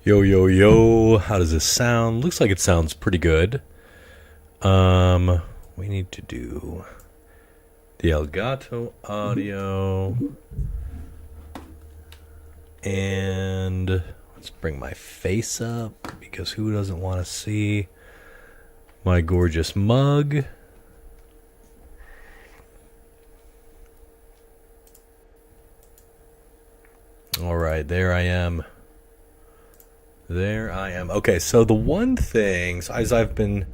Yo, yo, yo, how does this sound? Looks like it sounds pretty good. We need to do the Elgato audio. And let's bring my face up because who doesn't want to see my gorgeous mug? All right, there I am. There I am. Okay, so the one thing, so as I've been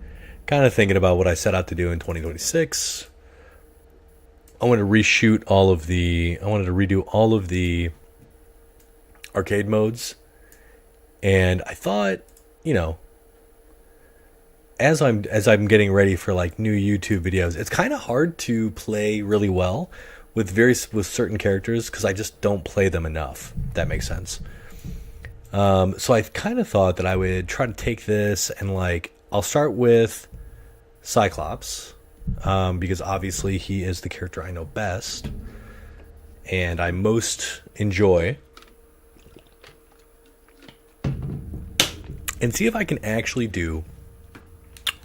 kind of thinking about what I set out to do in 2026, I wanted to redo all of the arcade modes. And I thought, as I'm getting ready for like new YouTube videos, it's kind of hard to play really well with certain characters because I just don't play them enough. If that makes sense. So I kind of thought that I would try to take this and I'll start with Cyclops, because obviously he is the character I know best and I most enjoy, and see if I can actually do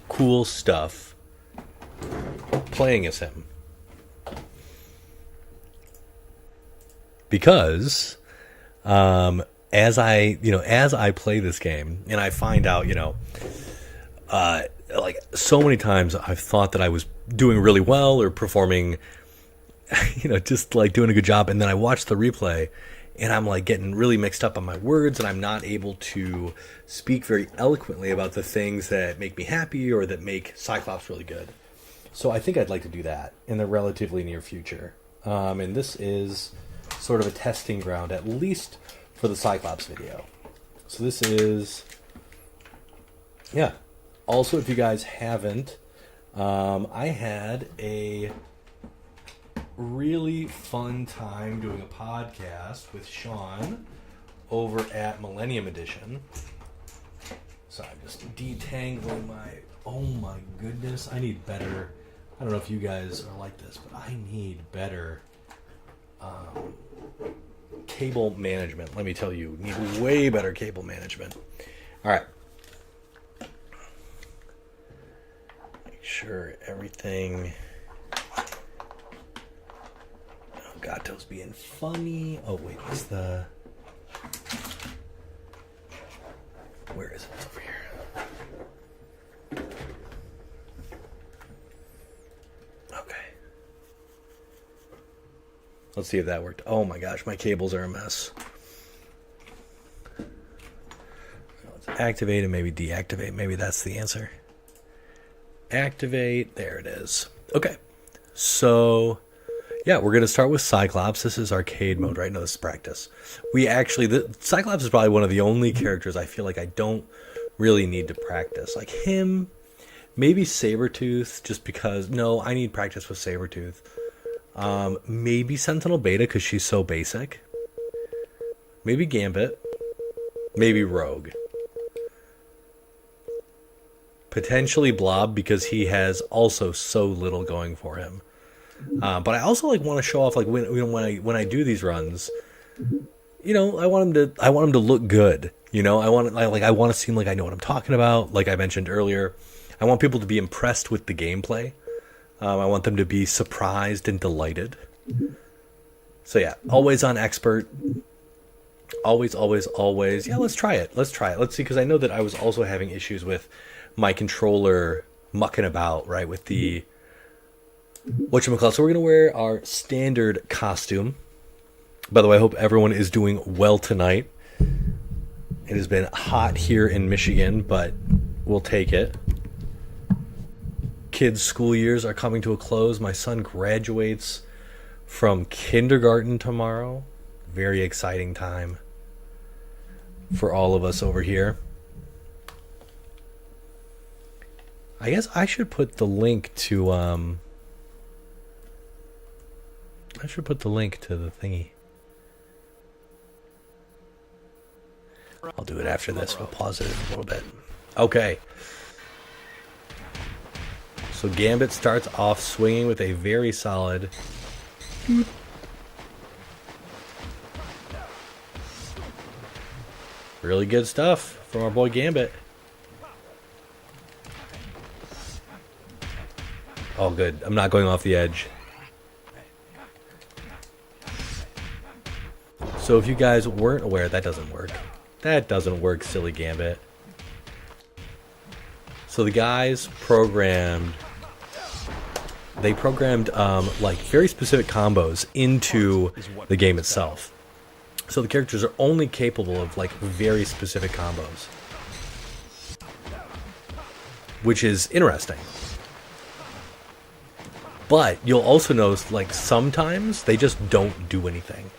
cool stuff playing as him. Because, as I play this game and I find out, so many times I've thought that I was doing really well or performing, just like doing a good job. And then I watch the replay and I'm like getting really mixed up on my words and I'm not able to speak very eloquently about the things that make me happy or that make Cyclops really good. So I think I'd like to do that in the relatively near future. And this is sort of a testing ground, at least for the Cyclops video. So this is, yeah. Also, if you guys haven't, I had a really fun time doing a podcast with Sean over at Millennium Edition. So I'm just detangling oh my goodness, I need better, I don't know if you guys are like this, but I need better cable management. Let me tell you, need way better cable management. All right. Make sure everything. Oh, Gato's being funny. Oh, wait, what's the. Where is it? It's over here. Okay. Let's see if that worked. Oh my gosh, my cables are a mess. Let's activate and maybe deactivate. Maybe that's the answer. Activate. There it is. Okay. So, yeah, we're going to start with Cyclops. This is arcade mode, right? No, this is practice. Cyclops is probably one of the only characters I feel like I don't really need to practice. Like him, maybe Sabretooth, just because, no, I need practice with Sabretooth. Maybe Sentinel Beta because she's so basic. Maybe Gambit. Maybe Rogue. Potentially Blob because he has also so little going for him. But I also want to show off when I do these runs. I want him to look good. I want to seem like I know what I'm talking about. Like I mentioned earlier, I want people to be impressed with the gameplay. I want them to be surprised and delighted. So yeah, always on expert. Always, always, always. Yeah, let's try it. Let's see, because I know that I was also having issues with my controller mucking about, right, with the whatchamacallit. So we're going to wear our standard costume. By the way, I hope everyone is doing well tonight. It has been hot here in Michigan, but we'll take it. Kids' school years are coming to a close. My son graduates from kindergarten tomorrow. Very exciting time for all of us over here. I guess I should put the link to the thingy. I'll do it after this. We'll pause it a little bit. Okay. So Gambit starts off swinging with a very solid. Really good stuff from our boy Gambit. Oh, good. I'm not going off the edge. So if you guys weren't aware, that doesn't work. That doesn't work, silly Gambit. So the guys programmed... They programmed, like, very specific combos into the game itself. So the characters are only capable of, like, very specific combos. Which is interesting. But you'll also notice, like, sometimes they just don't do anything.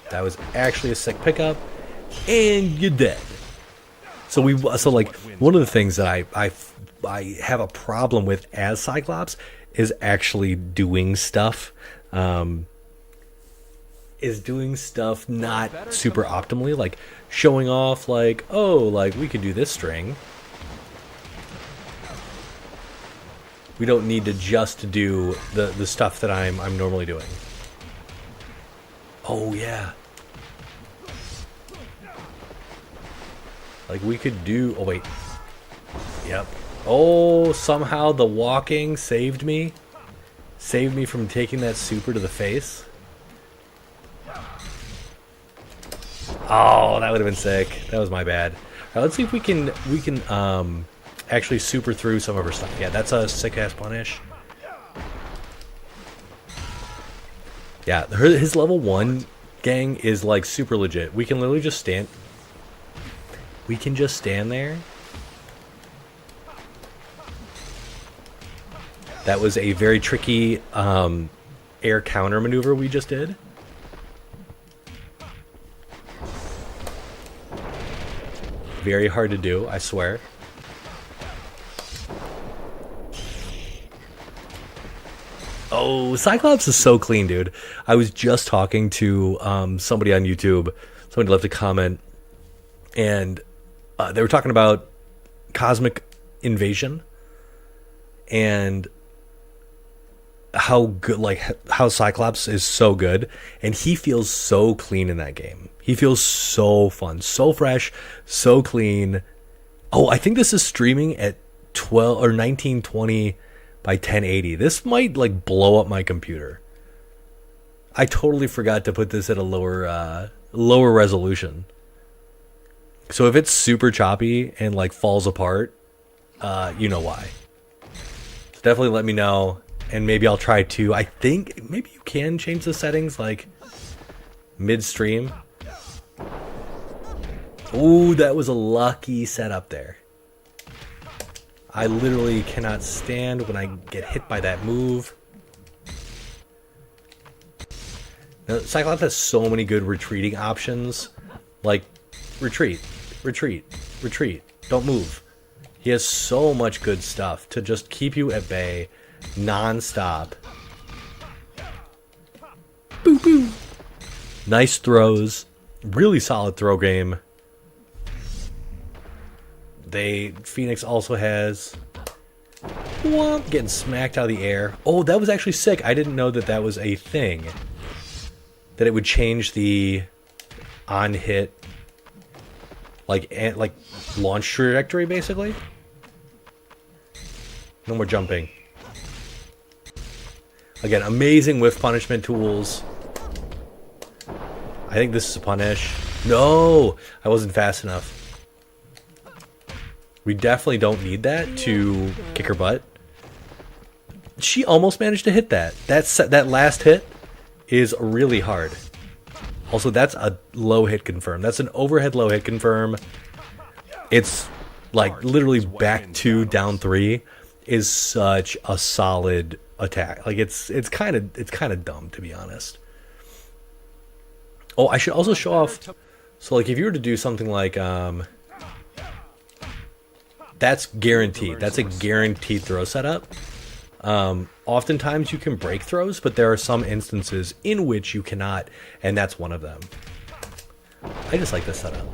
That was actually a sick pickup, and you're dead. So like, one of the things that I have a problem with as Cyclops is actually doing stuff. Is doing stuff not super optimally, like showing off, like, oh, like we could do this string. We don't need to just do the stuff that I'm normally doing. Oh yeah. Like we could do. Oh wait. Yep. Oh, somehow the walking saved me. Saved me from taking that super to the face. Oh, that would have been sick. That was my bad. All right, let's see if we can actually super through some of her stuff. Yeah, that's a sick ass punish. Yeah, his level 1 gang is like super legit. We can literally just stand. We can just stand there. That was a very tricky air counter maneuver we just did. Very hard to do, I swear. Oh, Cyclops is so clean, dude. I was just talking to somebody on YouTube. Somebody left a comment, and they were talking about Cosmic Invasion and how good, like how Cyclops is so good, and he feels so clean in that game. He feels so fun, so fresh, so clean. Oh, I think this is streaming at 12 or 1920 by 1080. This might like blow up my computer. I totally forgot to put this at a lower resolution. So if it's super choppy and like falls apart, you know why. So definitely let me know, and maybe I'll try to. I think maybe you can change the settings like midstream. Ooh, that was a lucky setup there. I literally cannot stand when I get hit by that move. Now, Cyclops has so many good retreating options. Like, retreat, retreat, retreat. Don't move. He has so much good stuff to just keep you at bay non-stop. Boo boo. Nice throws. Really solid throw game. Phoenix also has getting smacked out of the air. Oh, that was actually sick. I didn't know that was a thing. That it would change the on hit like launch trajectory basically. No more jumping. Again, amazing whiff punishment tools. I think this is a punish. No, I wasn't fast enough. We definitely don't need that to kick her butt. She almost managed to hit that. That last hit is really hard. Also, that's a low hit confirm. That's an overhead low hit confirm. It's like literally back 2, down 3 is such a solid attack. Like it's kind of dumb, to be honest. Oh, I should also show off. So like if you were to do something like that's guaranteed. That's a guaranteed throw setup. Oftentimes you can break throws, but there are some instances in which you cannot, and that's one of them. I just like this setup.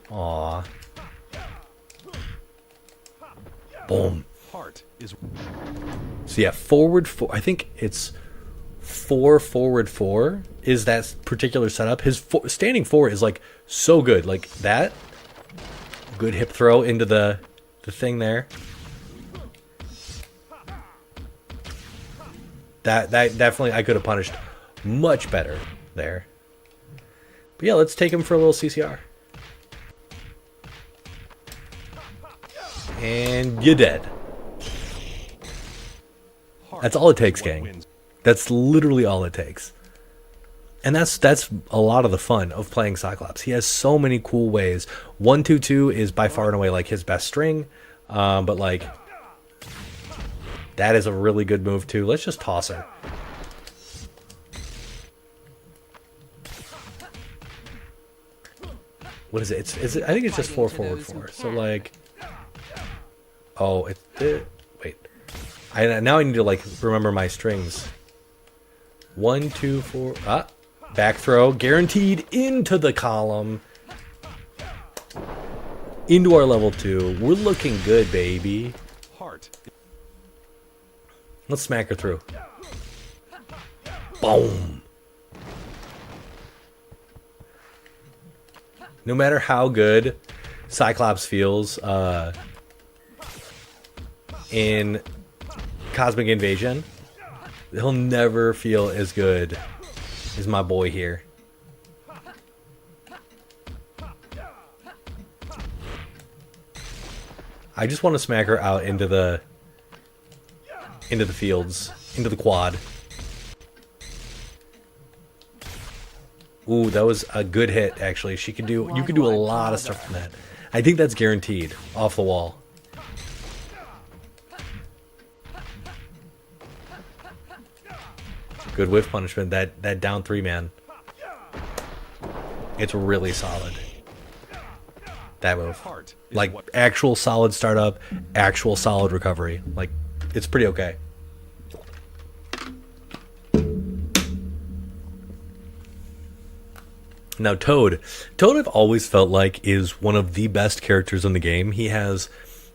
Aww. Boom. So yeah, I think it's 4 forward 4 is that particular setup. His standing 4 is like so good. Like that. Good hip throw into the thing there. That definitely I could have punished much better there. But yeah, let's take him for a little CCR. And you're dead. That's all it takes, gang. That's literally all it takes. And that's a lot of the fun of playing Cyclops. He has so many cool ways. 1-2-2 is by far and away like his best string. But like that is a really good move too. Let's just toss her. What is it? I think it's just 4 forward 4. So like, oh, wait. Now I need to like remember my strings. 1, 2, 4. Back throw, guaranteed into the column. Into our level 2. We're looking good, baby. Let's smack her through. Boom. No matter how good Cyclops feels in Cosmic Invasion, he'll never feel as good as my boy here. I just want to smack her out into the fields, into the quad. Ooh, that was a good hit, actually. You could do a lot of stuff from that. I think that's guaranteed off the wall. Good whiff punishment. That down 3 man. It's really solid. That move. Like actual solid startup, actual solid recovery. Like it's pretty okay. Now Toad I've always felt like is one of the best characters in the game. He has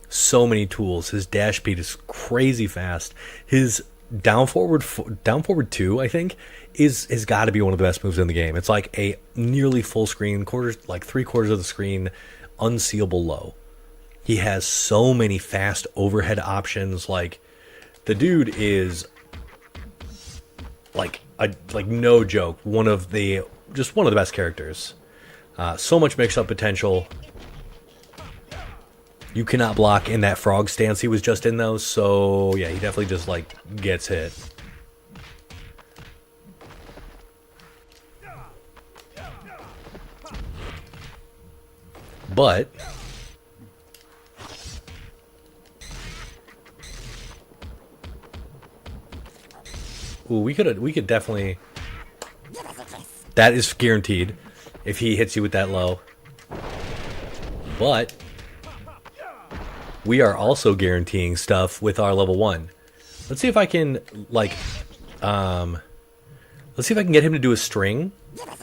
so many tools. His dash speed is crazy fast. His down forward 2, I think, has got to be one of the best moves in the game. It's like a nearly full screen, like 3/4 of the screen, unseeable low. He has so many fast overhead options. Like the dude is like no joke. One of the best characters. So much mix-up potential. You cannot block in that frog stance he was just in, though. So, yeah, he definitely just, like, gets hit. But ooh, we could definitely. That is guaranteed if he hits you with that low. But we are also guaranteeing stuff with our level 1. Let's see if I can let's see if I can get him to do a string,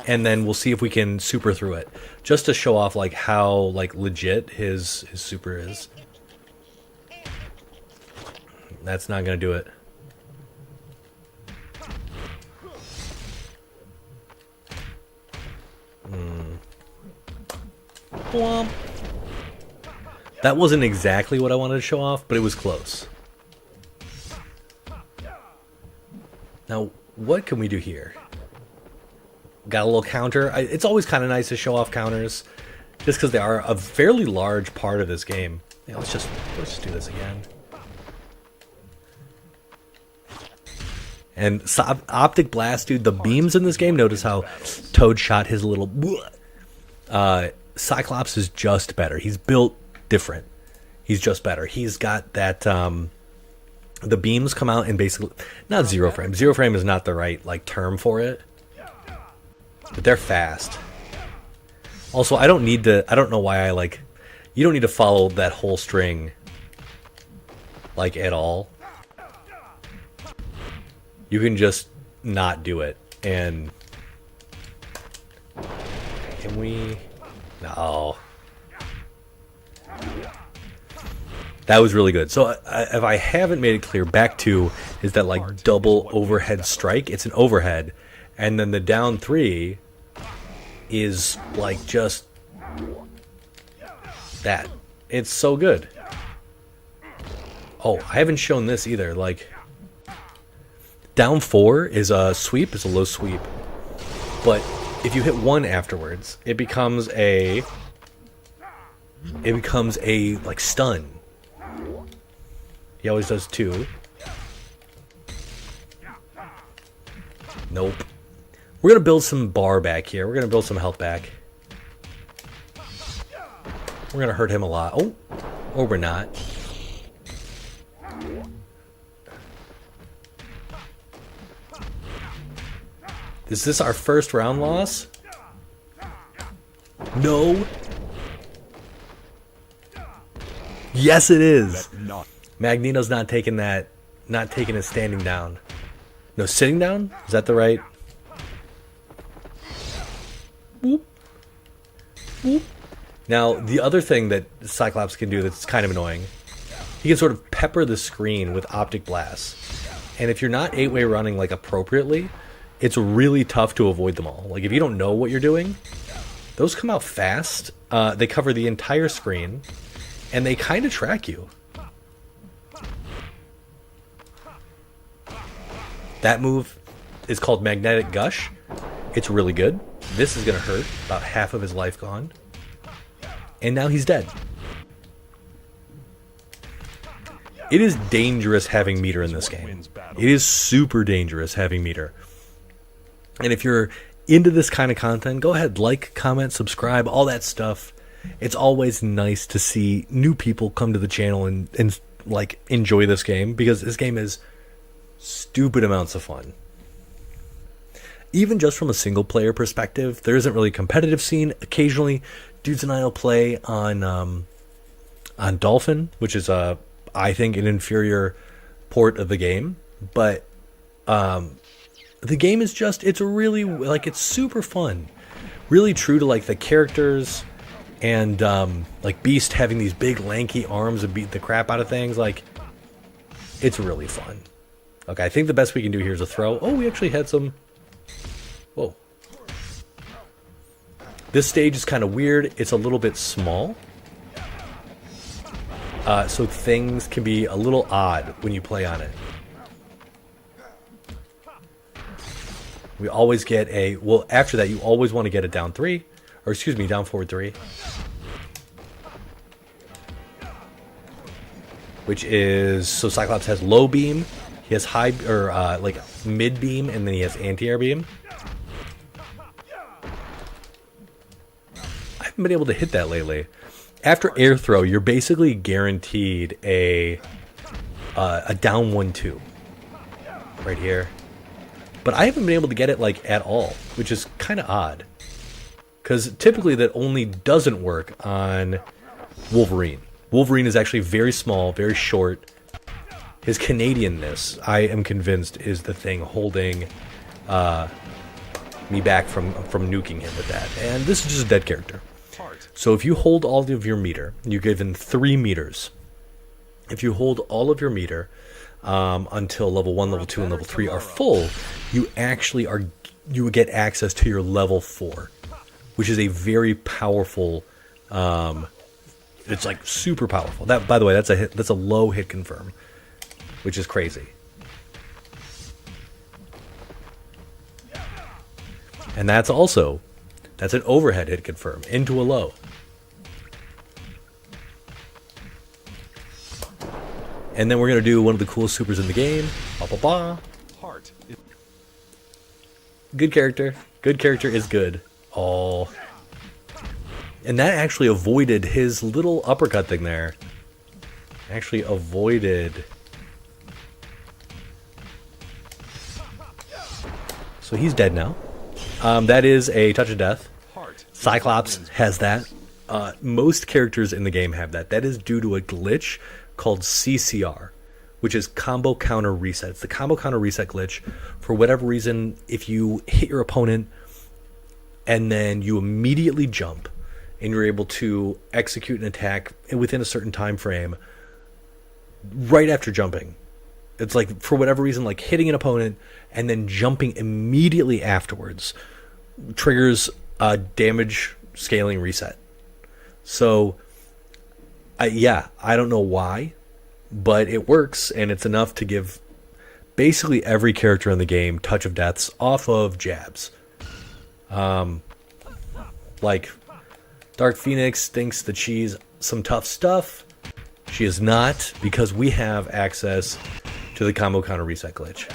and then we'll see if we can super through it, just to show off like how like legit his super is. That's not gonna do it. Womp. That wasn't exactly what I wanted to show off, but it was close. Now, what can we do here? Got a little counter. It's always kind of nice to show off counters, just because they are a fairly large part of this game. Yeah, let's just do this again. And Optic Blast, dude, the beams in this game. Notice how Toad shot his little. Cyclops is just better. He's built different. He's just better. He's got that. The beams come out in basically not zero frame. Zero frame is not the right like term for it, but they're fast. Also, I don't need to. I don't know why I like. You don't need to follow that whole string like at all. You can just not do it. And can we? No. That was really good. So if I haven't made it clear, back two is that like double overhead strike. It's an overhead, and then the down three is like just that. It's so good. Oh, I haven't shown this either. Like down four is a sweep. It's a low sweep, but if you hit one afterwards, it becomes a like stun. He always does two. Nope. We're gonna build some bar back here. We're gonna build some health back. We're gonna hurt him a lot. Oh, or we're not. Is this our first round loss? No. Yes, it is. Magneto's not taking that. Not taking it standing down. No, sitting down? Is that the right? Whoop. Whoop. Now, the other thing that Cyclops can do that's kind of annoying, he can sort of pepper the screen with optic blasts. And if you're not 8-way running like appropriately, it's really tough to avoid them all. Like if you don't know what you're doing, those come out fast. They cover the entire screen, and they kind of track you. That move is called Magnetic Gush. It's really good. This is going to hurt. About half of his life gone. And now he's dead. It is dangerous having meter in this game. It is super dangerous having meter. And if you're into this kind of content, go ahead, like, comment, subscribe, all that stuff. It's always nice to see new people come to the channel and like enjoy this game, because this game is stupid amounts of fun. Even just from a single player perspective, there isn't really a competitive scene. Occasionally, Dudes and I will play on Dolphin, which is I think an inferior port of the game, but the game is just, it's really like, it's super fun, really true to like the characters, and like Beast having these big lanky arms and beat the crap out of things. Like, it's really fun. Okay, I think the best we can do here is a throw. Oh, we actually had some. Whoa. This stage is kind of weird. It's a little bit small. So things can be a little odd when you play on it. We always get a, well, after that, you always want to get a down three, or excuse me, down forward three. Which is, so Cyclops has low beam, he has high, or like mid beam, and then he has anti-air beam. I haven't been able to hit that lately. After air throw, you're basically guaranteed a down 1-2 right here. But I haven't been able to get it like at all, which is kind of odd. Because typically that only doesn't work on Wolverine. Wolverine is actually very small, very short. His Canadianness, I am convinced, is the thing holding me back from nuking him with that. And this is just a dead character. So if you hold all of your meter, you're given 3 meters. If you hold all of your meter until level 1, level 2, and level 3 are full, you actually you get access to your level 4, which is a very powerful. It's like super powerful. That, by the way, that's a hit. That's a low hit confirm, which is crazy. And that's an overhead hit confirm into a low. And then we're gonna do one of the coolest supers in the game. Ba ba ba. Heart. Good character. Good character is good. Oh. And that actually avoided his little uppercut thing there. Actually avoided. So he's dead now. That is a touch of death. Cyclops has that. Most characters in the game have that. That is due to a glitch called CCR, which is combo counter reset. It's the combo counter reset glitch. For whatever reason, if you hit your opponent and then you immediately jump and you're able to execute an attack within a certain time frame, right after jumping. It's like, for whatever reason, like hitting an opponent and then jumping immediately afterwards triggers a damage scaling reset. So, I don't know why, but it works, and it's enough to give basically every character in the game touch of deaths off of jabs. Like, Dark Phoenix thinks that she's some tough stuff. She is not, because we have access to the combo counter reset glitch.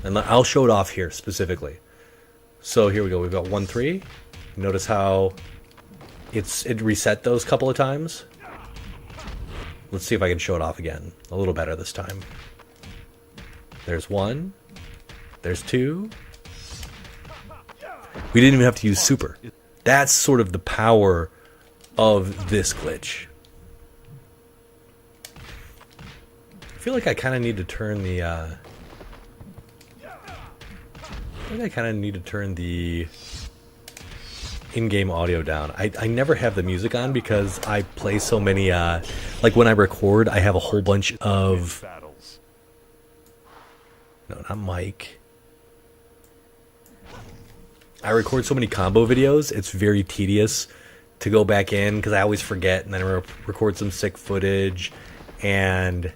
And I'll show it off here specifically. So here we go. We've got 1-3. Notice how it reset those couple of times. Let's see if I can show it off again. A little better this time. There's 1. There's 2. We didn't even have to use super. That's sort of the power of this glitch. I feel like I kind of need to turn the in-game audio down. I never have the music on because I play so many like when I record, I have a whole bunch of no, not Mike. I record so many combo videos, it's very tedious to go back in because I always forget, and then I record some sick footage, and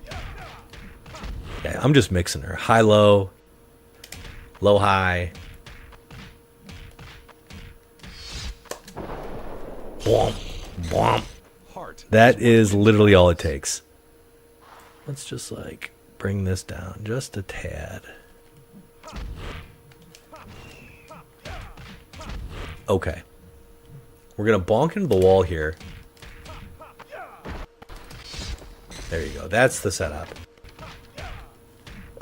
yeah, I'm just mixing her. High-low, low-high. Womp, womp. That is literally all it takes. Let's just, like, bring this down just a tad. Okay. We're going to bonk into the wall here. There you go. That's the setup.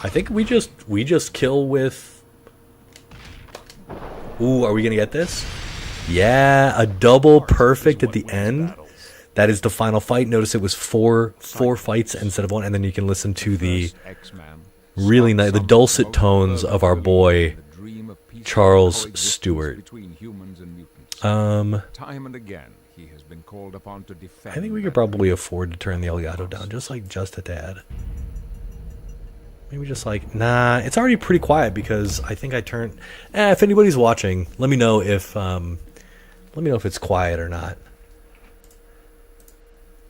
I think we just kill with... Ooh, are we going to get this? Yeah, a double perfect at the end. That is the final fight. Notice it was four fights instead of one, and then you can listen to the really nice, the dulcet tones of our boy Charles Stewart. I think we could probably afford to turn the Elgato down just a tad. Maybe just like, nah, it's already pretty quiet because I think I turned... if anybody's watching, let me know if it's quiet or not.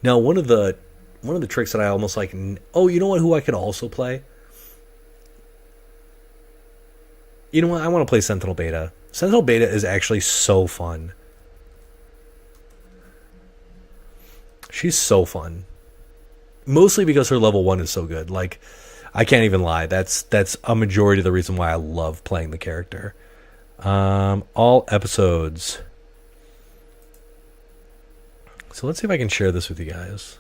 Now, one of the tricks that I almost like... Oh, you know what? Who I could also play? You know what? I want to play Sentinel Beta. Sentinel Beta is actually so fun. She's so fun. Mostly because her level 1 is so good. Like, I can't even lie. That's a majority of the reason why I love playing the character. All episodes. So let's see if I can share this with you guys.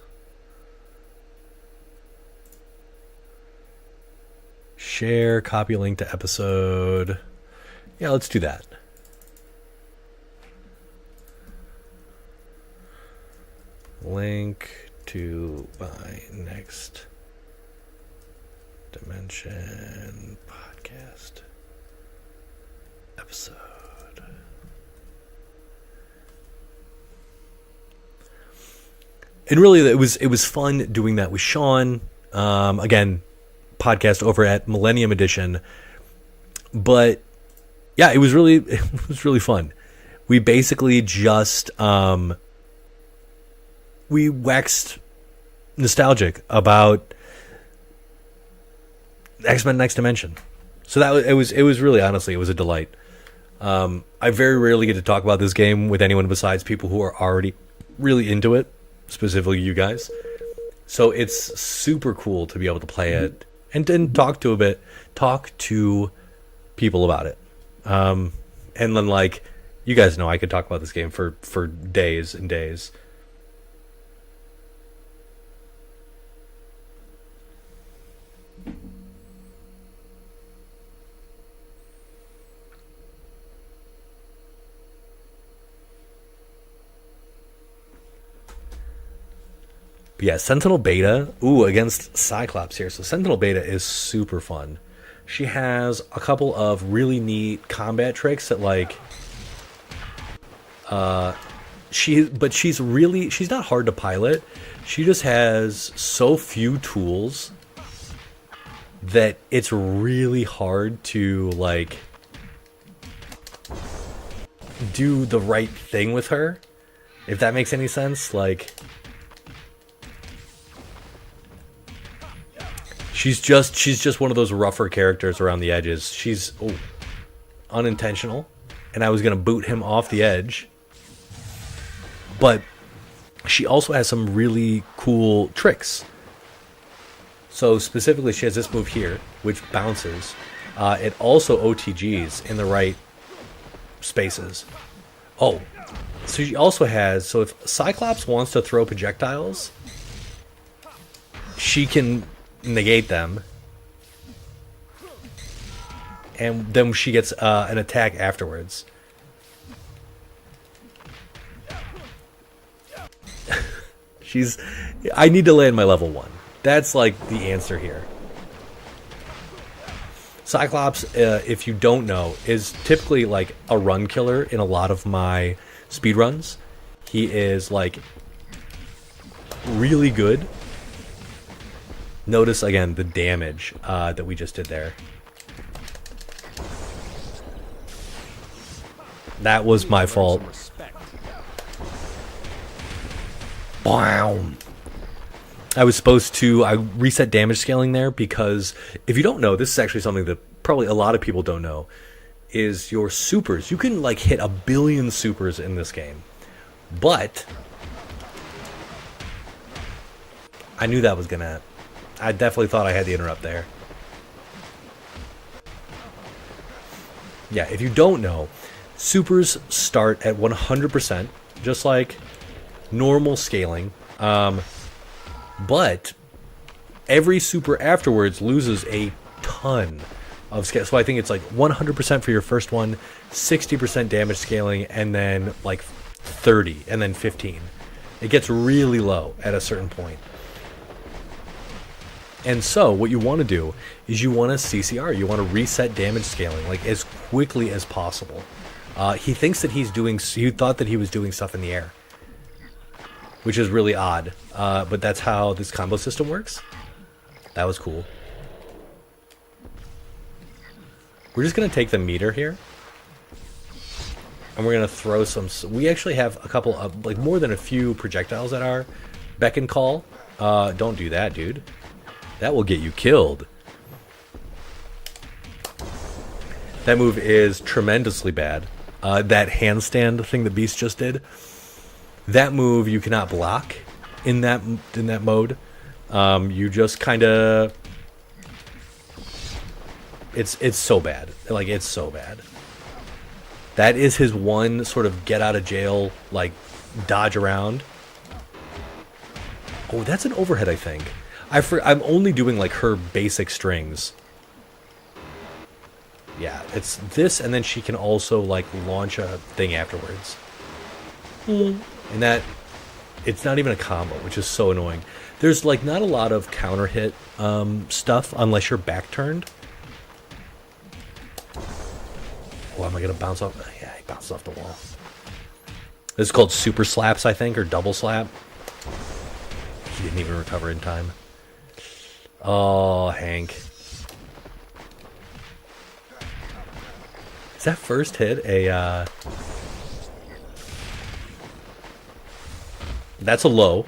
Share, copy link to episode. Yeah, let's do that. Link to my next Dimension podcast episode. And really, it was fun doing that with Sean. Again, podcast over at Millennium Edition. But yeah, it was really fun. We basically just we waxed nostalgic about X-Men Next Dimension. So that it was really, honestly, it was a delight. I very rarely get to talk about this game with anyone besides people who are already really into it, specifically you guys. So it's super cool to be able to play it and talk to people about it. And then, like, you guys know I could talk about this game for days and days. But yeah, Sentinel Beta, against Cyclops here. So Sentinel Beta is super fun. She has a couple of really neat combat tricks that, like, she's not hard to pilot. She just has so few tools that it's really hard to like do the right thing with her, if that makes any sense. Like, she's just one of those rougher characters around the edges. She's unintentional, and I was gonna boot him off the edge, but she also has some really cool tricks. So specifically, she has this move here, which bounces. It also OTGs in the right spaces. Oh, so she also has... So if Cyclops wants to throw projectiles, she can negate them. And then she gets an attack afterwards. I need to land my level 1. That's like the answer here. Cyclops, if you don't know, is typically like a run killer in a lot of my speedruns. He is like really good. Notice again the damage that we just did there. That was my fault. Bam. I was supposed to... I reset damage scaling there because if you don't know, this is actually something that probably a lot of people don't know, is your supers. You can like hit 1 billion supers in this game. But I knew that was gonna... I definitely thought I had the interrupt there. Yeah, if you don't know, supers start at 100%, just like normal scaling. But every super afterwards loses a ton of scale. So I think it's like 100% for your first one, 60% damage scaling, and then like 30, and then 15. It gets really low at a certain point. And so what you want to do is you want to CCR. You want to reset damage scaling like as quickly as possible. He thinks that he thought that he was doing stuff in the air, which is really odd. But that's how this combo system works. That was cool. We're just going to take the meter here. And we're going to throw some... We actually have a couple of... Like, more than a few projectiles at our beck and call. Don't do that, dude. That will get you killed. That move is tremendously bad. That handstand thing the Beast just did. That move you cannot block in that mode. You just kind of... It's so bad. Like, it's so bad. That is his one sort of get out of jail, like, dodge around. Oh, that's an overhead, I think. I'm only doing, like, her basic strings. Yeah, it's this, and then she can also, like, launch a thing afterwards. And that... It's not even a combo, which is so annoying. There's, like, not a lot of counter hit stuff unless you're back turned. Oh, am I going to bounce off? Yeah, he bounced off the wall. This is called super slaps, I think, or double slap. He didn't even recover in time. Oh, Hank. Is that first hit a... That's a low.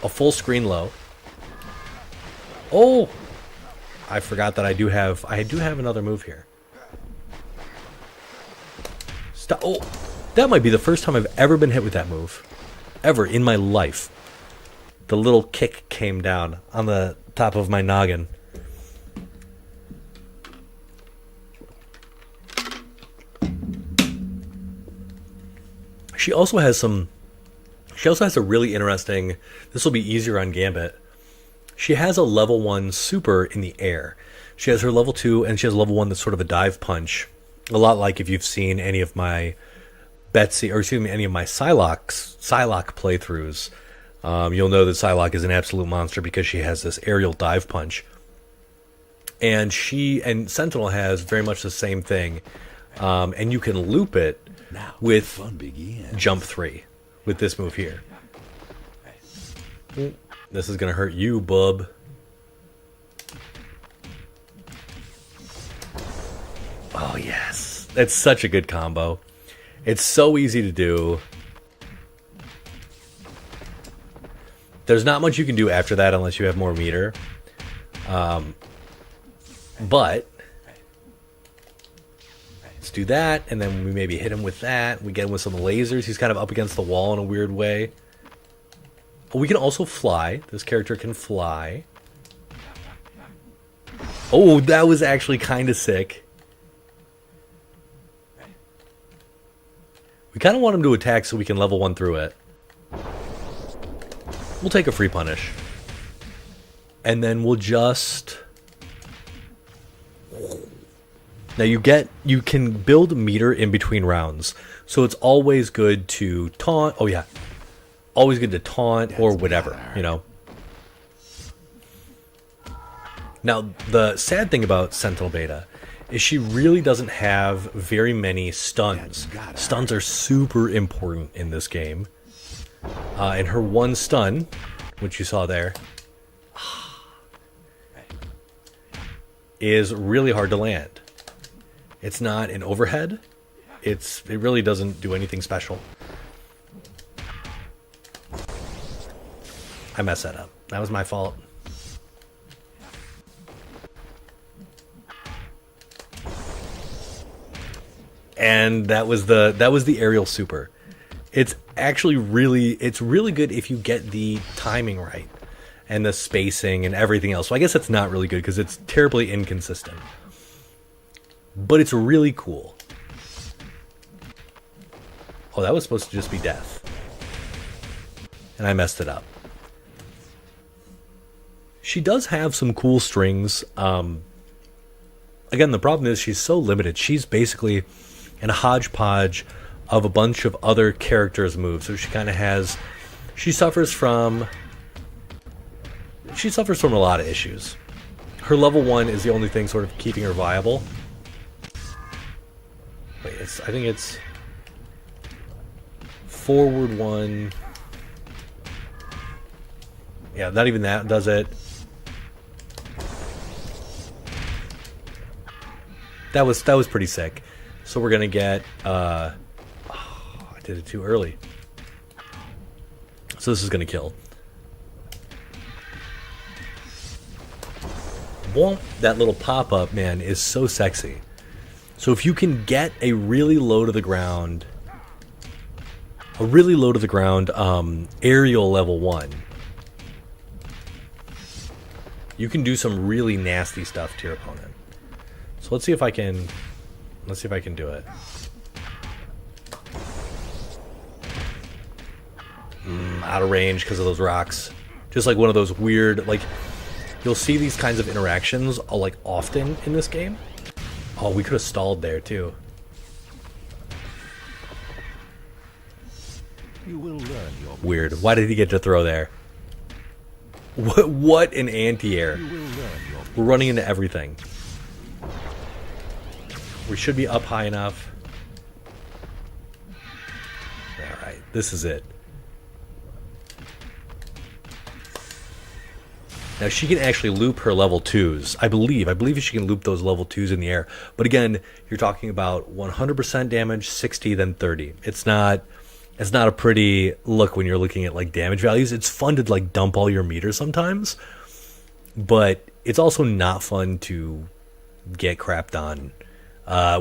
A full screen low. Oh! I forgot that I do have another move here. Stop. Oh! That might be the first time I've ever been hit with that move. Ever in my life. The little kick came down on the top of my noggin. She also has a really interesting... This will be easier on Gambit. She has a level 1 super in the air. She has her level 2, and she has a level 1 that's sort of a dive punch. A lot like if you've seen any of my Betsy, or excuse me, any of my Psylocke playthroughs. You'll know that Psylocke is an absolute monster because she has this aerial dive punch. And Sentinel has very much the same thing. And you can loop it with Jump 3. with this move here. This is gonna hurt you, bub. Oh yes, it's such a good combo. It's so easy to do. There's not much you can do after that unless you have more meter. But let's do that, and then we maybe hit him with that. We get him with some lasers. He's kind of up against the wall in a weird way. We can also fly. This character can fly. Oh, that was actually kind of sick. We kind of want him to attack so we can level 1 through it. We'll take a free punish. And then we'll just... Now you can build meter in between rounds. So it's always good to taunt. Oh yeah. Always good to taunt or whatever, you know. Now, the sad thing about Sentinel Beta is she really doesn't have very many stuns. Stuns are super important in this game. And her one stun, which you saw there, is really hard to land. It's not an overhead. It really doesn't do anything special. I messed that up. That was my fault. And that was the aerial super. It's actually really good if you get the timing right and the spacing and everything else. So I guess it's not really good because it's terribly inconsistent. But it's really cool. Oh, that was supposed to just be death. And I messed it up. She does have some cool strings. Again, the problem is she's so limited. She's basically in a hodgepodge of a bunch of other characters' moves. So she kind of has... She suffers from a lot of issues. Her level 1 is the only thing sort of keeping her viable. Wait, I think it's... Forward 1... Yeah, not even that does it. That was pretty sick. So we're gonna get I did it too early. So this is gonna kill. Womp, that little pop-up, man, is so sexy. So if you can get a really low to the ground aerial level 1, you can do some really nasty stuff to your opponent. So let's see if I can do it. Out of range because of those rocks. Just like one of those weird, like, you'll see these kinds of interactions like often in this game. Oh, we could have stalled there too. You will learn your Weird. Why did he get to throw there? What an anti-air. We're running into everything. We should be up high enough. Alright, this is it. Now she can actually loop her level 2s. I believe she can loop those level 2s in the air. But again, you're talking about 100% damage, 60, then 30. It's not a pretty look when you're looking at like damage values. It's fun to like dump all your meters sometimes, but it's also not fun to get crapped on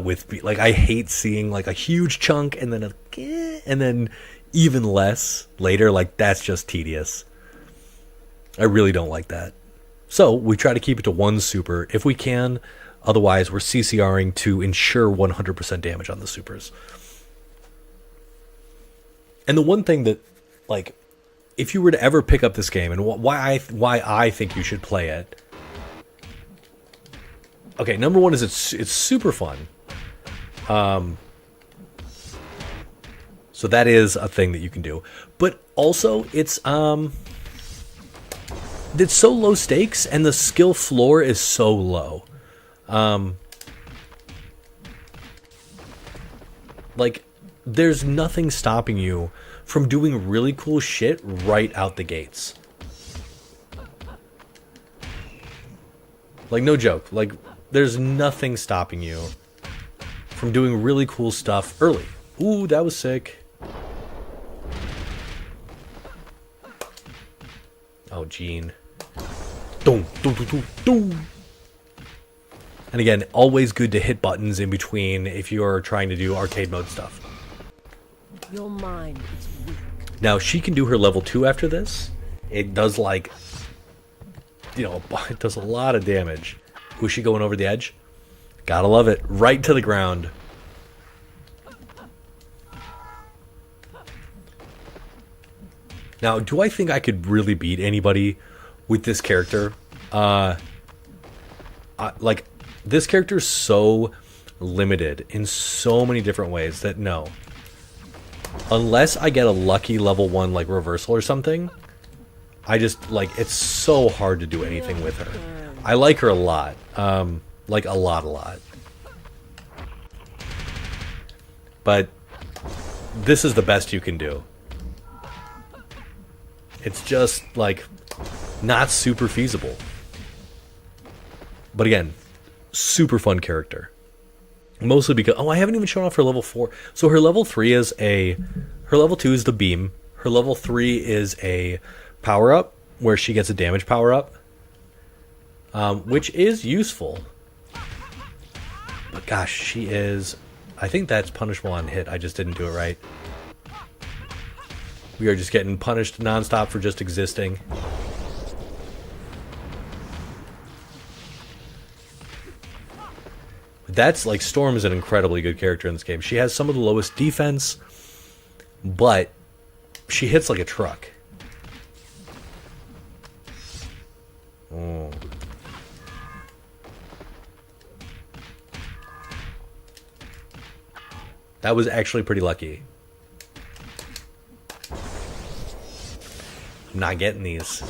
with, like, I hate seeing like a huge chunk and then even less later. Like, that's just tedious. I really don't like that. So we try to keep it to 1 super if we can. Otherwise, we're CCRing to ensure 100% damage on the supers. And the one thing that, like, if you were to ever pick up this game, and why I think you should play it. Okay, number 1 is it's super fun. So that is a thing that you can do. But also, it's so low stakes, and the skill floor is so low. Like, there's nothing stopping you from doing really cool shit right out the gates. Like, no joke. Like, there's nothing stopping you from doing really cool stuff early. Ooh, that was sick. Oh, Jean. Doom, doom, doom, doom, doom. And again, always good to hit buttons in between if you're trying to do arcade mode stuff. Your mind is weak. Now, she can do her level 2 after this. It does, like, you know, it does a lot of damage. Who's she going over the edge? Gotta love it. Right to the ground. Now, do I think I could really beat anybody with this character? Like, this character is so limited in so many different ways that no. Unless I get a lucky level 1, like, reversal or something, I just, like, it's so hard to do anything with her. I like her a lot. Like, a lot. But this is the best you can do. It's just, like, not super feasible. But again, super fun character. Mostly because... Oh, I haven't even shown off her level 4. So her level 3 is a... Her level 2 is the beam. Her level 3 is a power-up, where she gets a damage power-up. Which is useful. But gosh, she is... I think that's punishable on hit. I just didn't do it right. We are just getting punished nonstop for just existing. That's, like, Storm is an incredibly good character in this game. She has some of the lowest defense, but she hits like a truck. Oh. That was actually pretty lucky. I'm not getting these.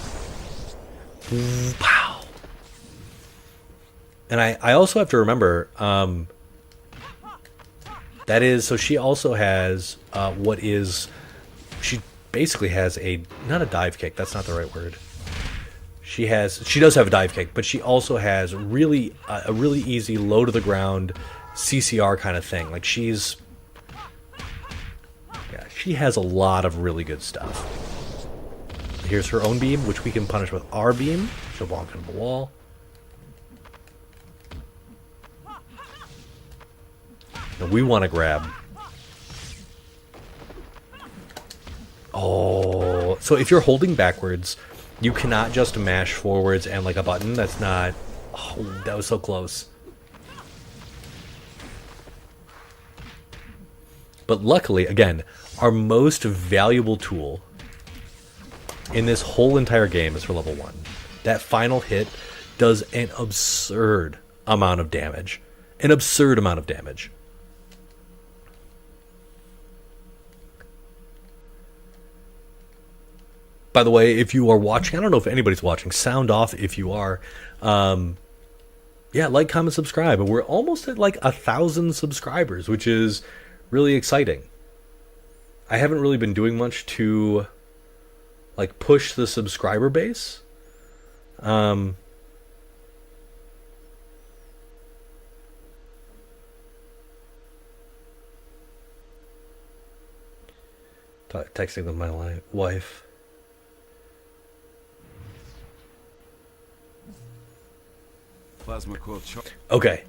Wow. And I also have to remember, that is, so she also has, she basically has not a dive kick, that's not the right word. She does have a dive kick, but she also has a really easy low to the ground CCR kind of thing. Like, she has a lot of really good stuff. Here's her own beam, which we can punish with our beam. She'll bonk into the wall. And we want to grab. Oh, so if you're holding backwards, you cannot just mash forwards and like a button. That's not... Oh, that was so close. But luckily, again, our most valuable tool in this whole entire game is for level 1. That final hit does an absurd amount of damage. An absurd amount of damage. By the way, if you are watching, I don't know if anybody's watching, sound off if you are. Yeah, like, comment, subscribe. And we're almost at like 1,000 subscribers, which is really exciting. I haven't really been doing much to like push the subscriber base. Texting with my wife. Plasma core Okay.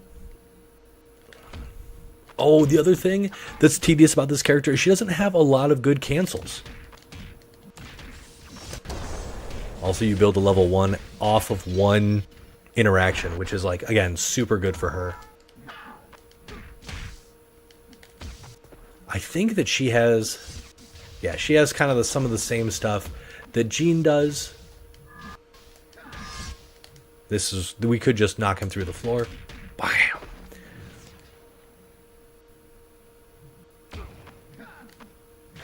Oh, the other thing that's tedious about this character is she doesn't have a lot of good cancels. Also, you build a level 1 off of one interaction, which is, like, again, super good for her. I think that she has... Yeah, she has kind of some of the same stuff that Jean does. We could just knock him through the floor. Bam!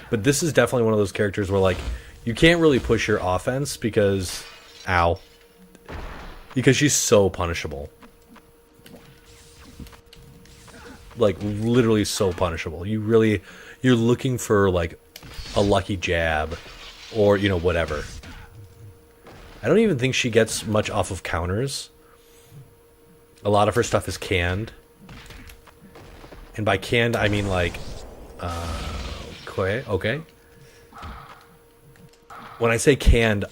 But this is definitely one of those characters where, like, you can't really push your offense because... Ow. Because she's so punishable. Like, literally so punishable. You're looking for, like, a lucky jab, or, you know, whatever. I don't even think she gets much off of counters. A lot of her stuff is canned. And by canned, I mean like... okay. When I say canned,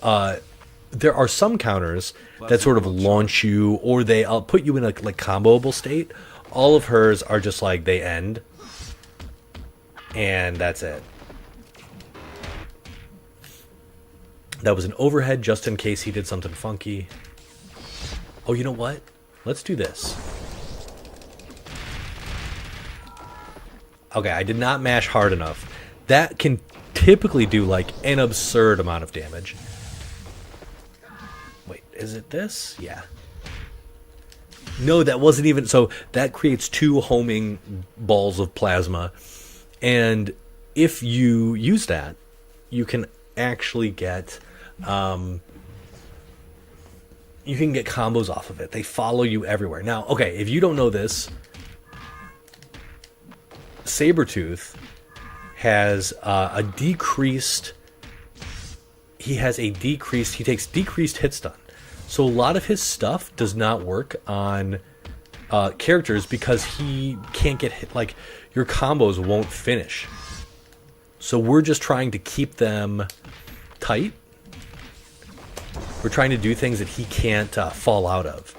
there are some counters that sort of launch you, or they put you in a like comboable state. All of hers are just like, they end. And that's it. That was an overhead just in case he did something funky. Oh, you know what? Let's do this. Okay, I did not mash hard enough. That can typically do like an absurd amount of damage. Wait, is it this? Yeah. No, that wasn't even... So that creates 2 homing balls of plasma. And if you use that, you can actually get... you can get combos off of it. They follow you everywhere. Now, okay, if you don't know this, Sabretooth has a decreased... He takes decreased hit stun. So a lot of his stuff does not work on characters because he can't get hit. Like, your combos won't finish. So we're just trying to keep them tight. We're trying to do things that he can't fall out of.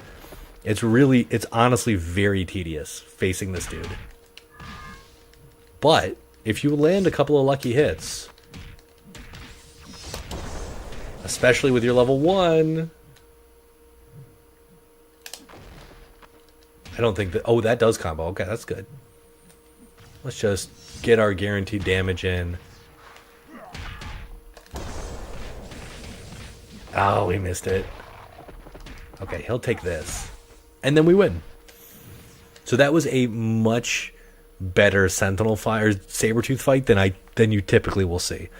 It's honestly very tedious facing this dude. But if you land a couple of lucky hits, especially with your level 1, I don't think that... Oh, that does combo. Okay, that's good. Let's just get our guaranteed damage in. Oh, we missed it. Okay, he'll take this. And then we win. So that was a much better Sentinel fight or Sabretooth fight than you typically will see.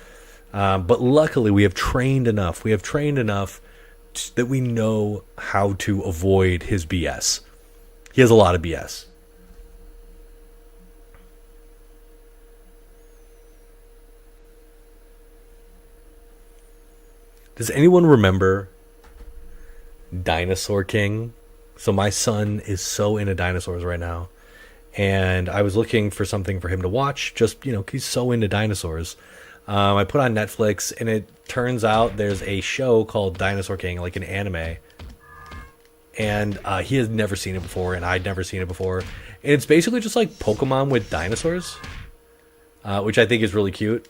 But luckily we have trained enough. We have trained enough that we know how to avoid his BS. He has a lot of BS. Does anyone remember Dinosaur King? So my son is so into dinosaurs right now. And I was looking for something for him to watch. Just, you know, he's so into dinosaurs. I put on Netflix, and it turns out there's a show called Dinosaur King, like an anime. And he has never seen it before, and I'd never seen it before. And it's basically just like Pokemon with dinosaurs, which I think is really cute.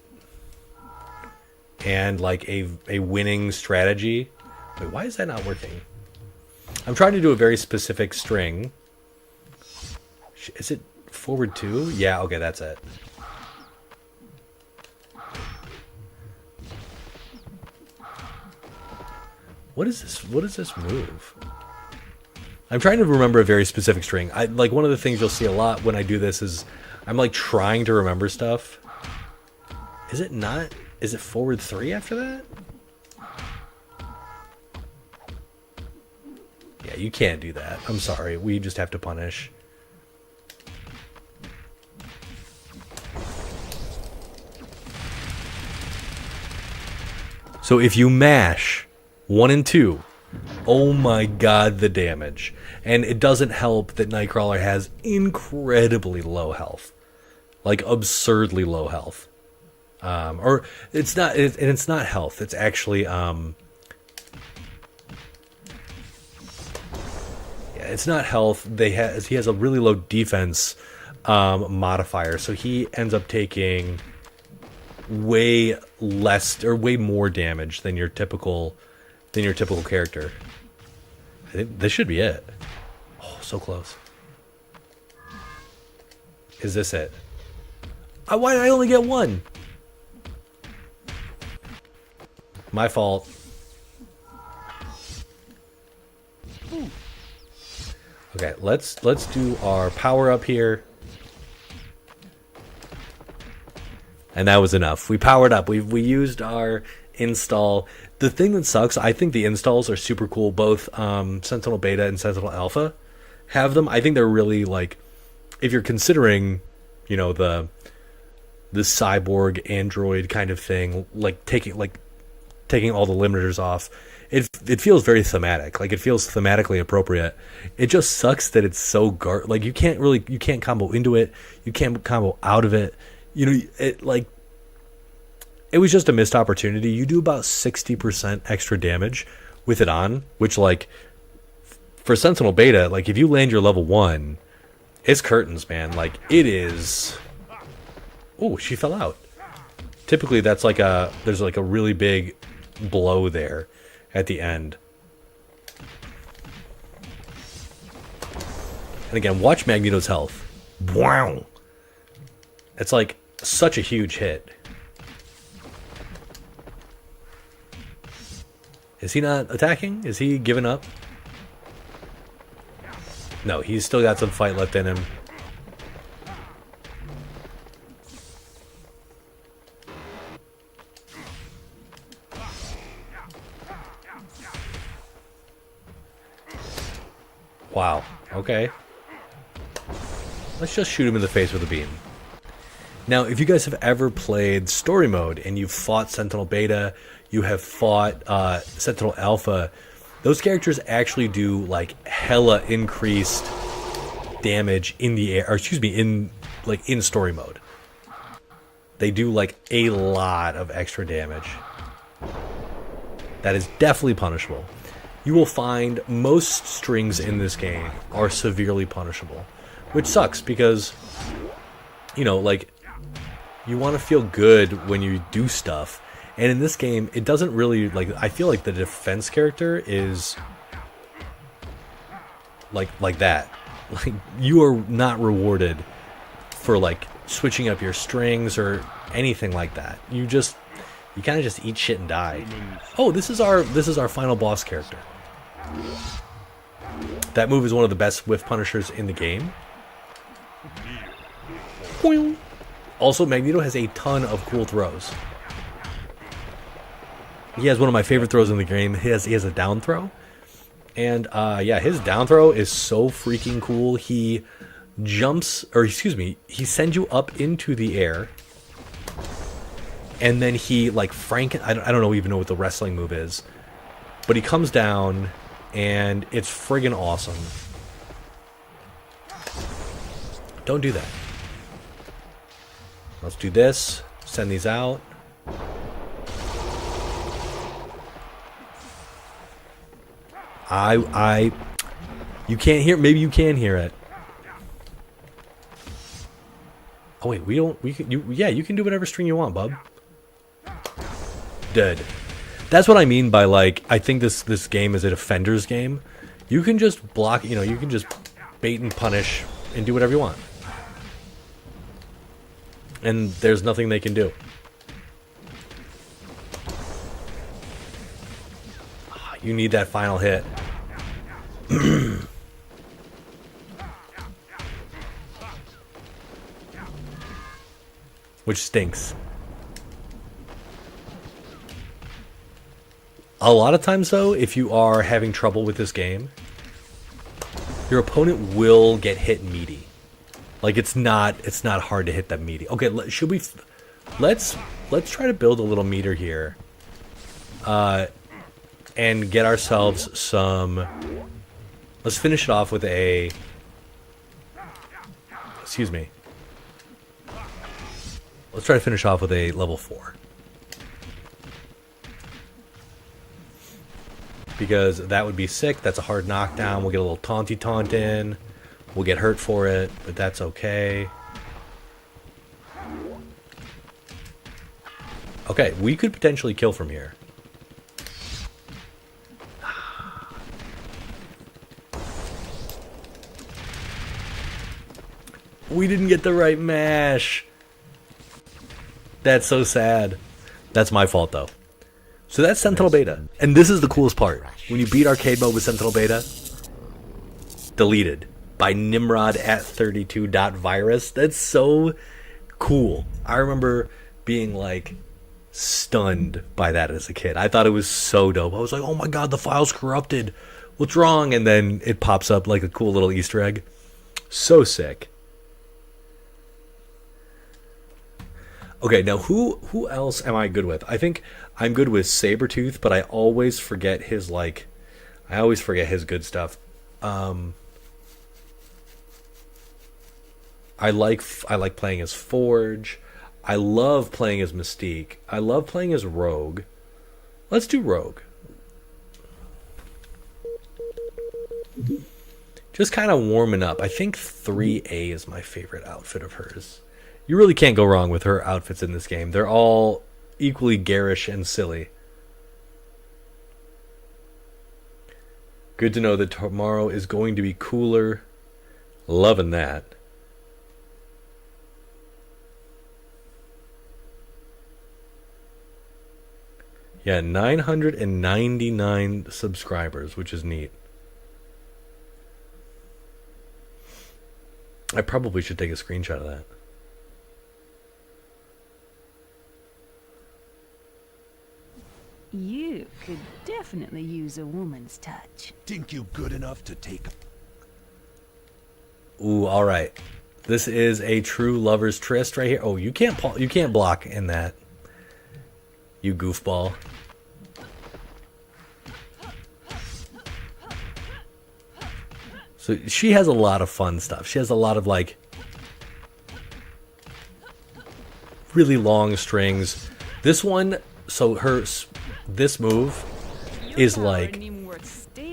And like a winning strategy. Wait, why is that not working? I'm trying to do a very specific string. Is it forward 2? Yeah, okay, that's it. What is this? What is this move? I'm trying to remember a very specific string. Like one of the things you'll see a lot when I do this is I'm like trying to remember stuff. Is it not? Is it forward 3 after that? Yeah, you can't do that. I'm sorry. We just have to punish. So if you mash 1 and 2, oh my god, the damage. And it doesn't help that Nightcrawler has incredibly low health. Like absurdly low health. Or it's not, and it's not health. It's actually, yeah, it's not health. He has a really low defense modifier, so he ends up taking way less or way more damage than your typical character. I think this should be it. Oh, so close. Is this it? Why did I only get 1? My fault. Okay, let's do our power up here. And that was enough. We powered up. We used our install. The thing that sucks, I think the installs are super cool. Both Sentinel Beta and Sentinel Alpha have them. I think they're really, like, if you're considering, you know, the this cyborg android kind of thing, like taking all the limiters off. It feels very thematic. Like, it feels thematically appropriate. It just sucks that it's so like, you can't combo into it. You can't combo out of it. You know, it was just a missed opportunity. You do about 60% extra damage with it on, which, like, for Sentinel Beta, like, if you land your level 1, it's curtains, man. Like, it is... Oh, she fell out. Typically, that's like there's like a really big blow there at the end. And again, watch Magneto's health. Wow. It's like such a huge hit. Is he not attacking? Is he giving up? No, he's still got some fight left in him. Wow. Okay. Let's just shoot him in the face with a beam. Now, if you guys have ever played story mode and you've fought Sentinel Beta, you have fought Sentinel Alpha, those characters actually do like hella increased damage in the air, or excuse me, in story mode. They do like a lot of extra damage. That is definitely punishable. You will find most strings in this game are severely punishable, which sucks because, you know, like, you want to feel good when you do stuff. And in this game, it doesn't really, like, I feel like the defense character is like that. Like, you are not rewarded for, like, switching up your strings or anything like that. You kind of just eat shit and die. Oh, this is our final boss character. That move is one of the best whiff punishers in the game. Also, Magneto has a ton of cool throws. He has one of my favorite throws in the game. He has a down throw. And yeah, his down throw is so freaking cool. He jumps, or excuse me, he sends you up into the air. And then he, like, I don't even know what the wrestling move is. But he comes down, and it's friggin' awesome. Don't do that. Let's do this. Send these out. You can't hear, maybe you can hear it. Oh wait, you can do whatever string you want, bub. Dead. That's what I mean by, like, I think this game is a defender's game. You can just block, you know, you can just bait and punish and do whatever you want. And there's nothing they can do. You need that final hit. Which stinks. A lot of times, though, if you are having trouble with this game, your opponent will get hit meaty. Like, it's not hard to hit that meaty. Okay, should we? Let's try to build a little meter here, and get ourselves some. Let's finish it off with a. Excuse me. Let's try to finish off with a level 4. Because that would be sick. That's a hard knockdown. We'll get a little taunty taunt in. We'll get hurt for it, but that's okay. Okay, we could potentially kill from here. We didn't get the right mash. That's so sad. That's my fault, though. So that's Sentinel Beta. And this is the coolest part. When you beat arcade mode with Sentinel Beta, deleted by Nimrod at 32.virus. That's so cool. I remember being, like, stunned by that as a kid. I thought it was so dope. I was like, oh my god, the file's corrupted. What's wrong? And then it pops up like a cool little Easter egg. So sick. Okay, now who else am I good with? I think I'm good with Sabretooth, but I always forget his good stuff. I like playing as Forge. I love playing as Mystique. I love playing as Rogue. Let's do Rogue. Just kind of warming up. I think 3A is my favorite outfit of hers. You really can't go wrong with her outfits in this game. They're all equally garish and silly. Good to know that tomorrow is going to be cooler. Loving that. Yeah, 999 subscribers, which is neat. I probably should take a screenshot of that. You could definitely use a woman's touch. Think you good enough to take... Ooh, all right. This is a true lover's tryst right here. Oh, you can't block in that. You goofball. So she has a lot of fun stuff. She has a lot of like really long strings. This one, this move is like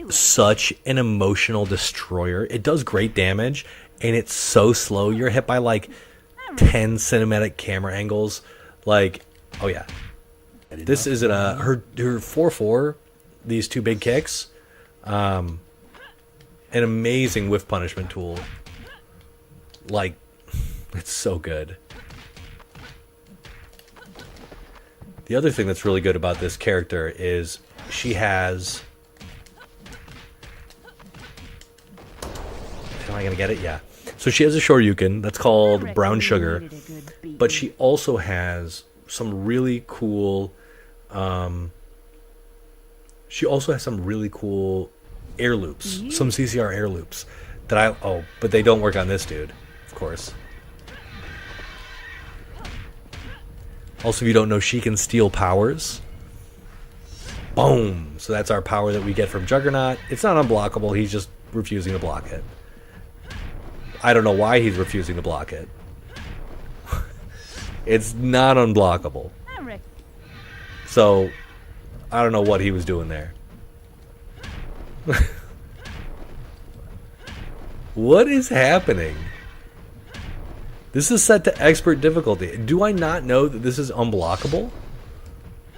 such an emotional destroyer. It does great damage and it's so slow. You're hit by like 10 cinematic camera angles. Like, oh yeah. This is her 4-4, these two big kicks. An amazing whiff punishment tool. Like, it's so good. The other thing that's really good about this character is she has... Am I going to get it? Yeah. So she has a Shoryuken that's called Brown Sugar. But she also has some really cool... she also has some really cool air loops. Some CCR air loops. But they don't work on this dude, of course. Also, if you don't know, she can steal powers. Boom! So that's our power that we get from Juggernaut. It's not unblockable, he's just refusing to block it. I don't know why he's refusing to block it. It's not unblockable. So, I don't know what he was doing there. What is happening? This is set to expert difficulty. Do I not know that this is unblockable?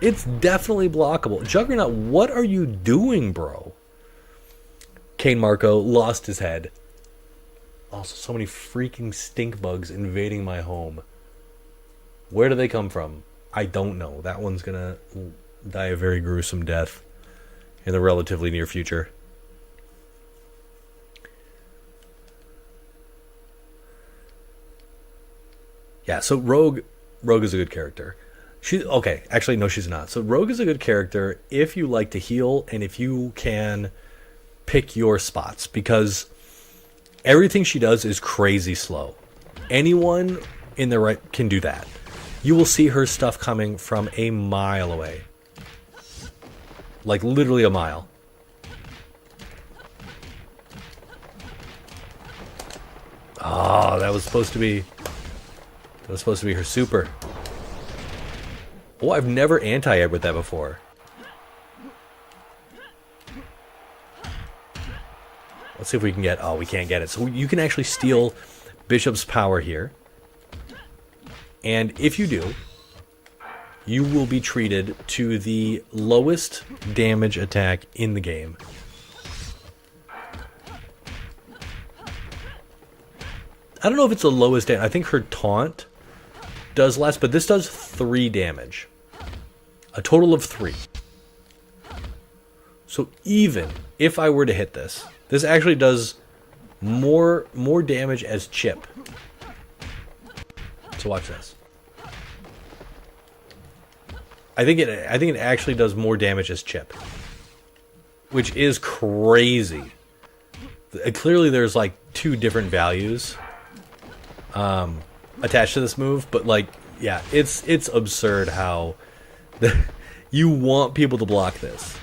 It's definitely blockable. Juggernaut, what are you doing, bro? Kane Marco lost his head. Also, so many freaking stink bugs invading my home. Where do they come from? I don't know. That one's gonna die a very gruesome death in the relatively near future. Yeah, so Rogue is a good character. Actually no, she's not. So Rogue is a good character if you like to heal and if you can pick your spots, because everything she does is crazy slow. Anyone in the right can do that. You will see her stuff coming from a mile away. Like literally a mile. Oh, that was supposed to be her super. Oh, I've never anti-aired with that before. Let's see if we can get... Oh, we can't get it. So you can actually steal Bishop's power here. And if you do, you will be treated to the lowest damage attack in the game. I don't know if it's the lowest damage. I think her taunt does less, but this does 3 damage. A total of 3. So even if I were to hit this, this actually does more damage as chip. So watch this. I think it actually does more damage as chip, which is crazy. Clearly, there's like 2 different values attached to this move, but like yeah, it's absurd how you want people to block this,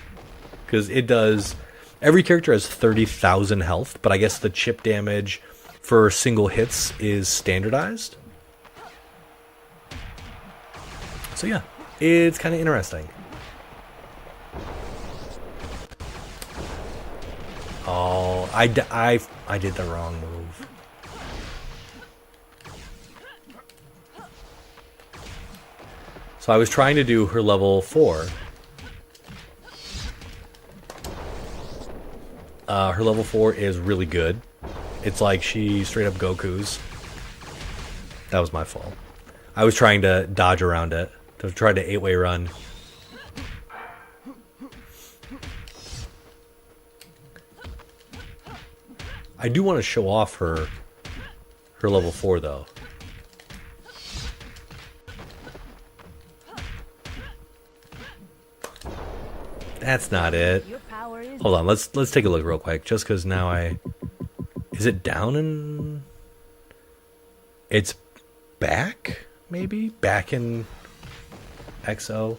because it does. Every character has 30,000 health, but I guess the chip damage for single hits is standardized. So yeah, it's kind of interesting. Oh, I did the wrong move. So I was trying to do her level 4. Her level 4 is really good. It's like she straight up Goku's. That was my fault. I was trying to dodge around it. To try to 8-way run. I do want to show off her level 4 though. That's not it. Your power is Hold on, let's take a look real quick. Just because now is it down in? It's back, maybe back in XO.